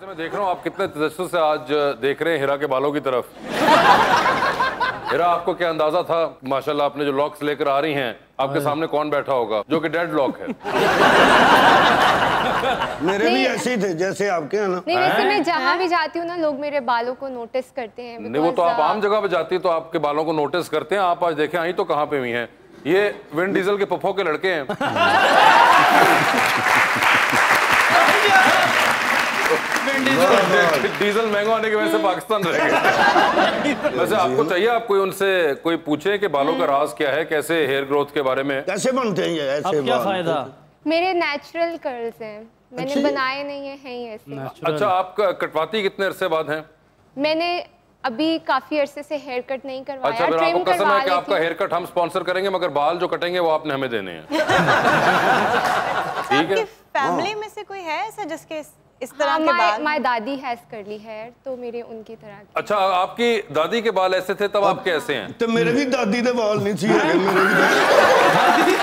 मैं देख रहा हूँ आप कितने तजस्सुस से आज देख रहे हैं हिरा के बालों की तरफ। हिरा, आपको क्या अंदाजा था माशाल्लाह आपने जो लॉक्स लेकर आ रही हैं, आपके सामने कौन बैठा होगा जो कि डेड लॉक है? मेरे भी ऐसे ही थे जैसे आपके हैं ना। नहीं, वैसे मैं जहाँ भी जाती हूँ ना, लोग मेरे बालों को नोटिस करते हैं। नहीं, वो तो आप आम जगह पे जाती है तो आपके बालों को नोटिस करते हैं। आप आज देखें आई तो कहाँ पे हुई हैं, ये विन डीजल के पप्पो के लड़के हैं। डीजल महंगा होने की वजह से पाकिस्तान रह गया। वैसे आपको चाहिए आप कोई उनसे कोई पूछे कि बालों का राज क्या है, कैसे हेयर ग्रोथ के बारे में, कैसे बनते हैं ये ऐसे? अब क्या फायदा? मेरे नेचुरल कर्ल्स हैं, मैंने बनाए नहीं है ही ऐसे। अच्छा, आप कटवाती कितने अरसे बाद हैं? मैंने अभी काफी अरसे से हेयर कट नहीं करवाया। अच्छा, फिर आपको कसम है कि आपका हेयर कट हम स्पॉन्सर करेंगे, मगर बाल जो कटेंगे वो आपने हमें देने हैं। ठीक है। फैमिली में से कोई है ऐसा जिसके इस तरह के बाल? माय दादी हैज कर्ली हेयर, तो मेरे उनकी तरह। अच्छा, आपकी दादी के बाल ऐसे थे तब आप कैसे हैं? तो मेरे भी दादी के बाल नहीं चाहिए, मेरे भी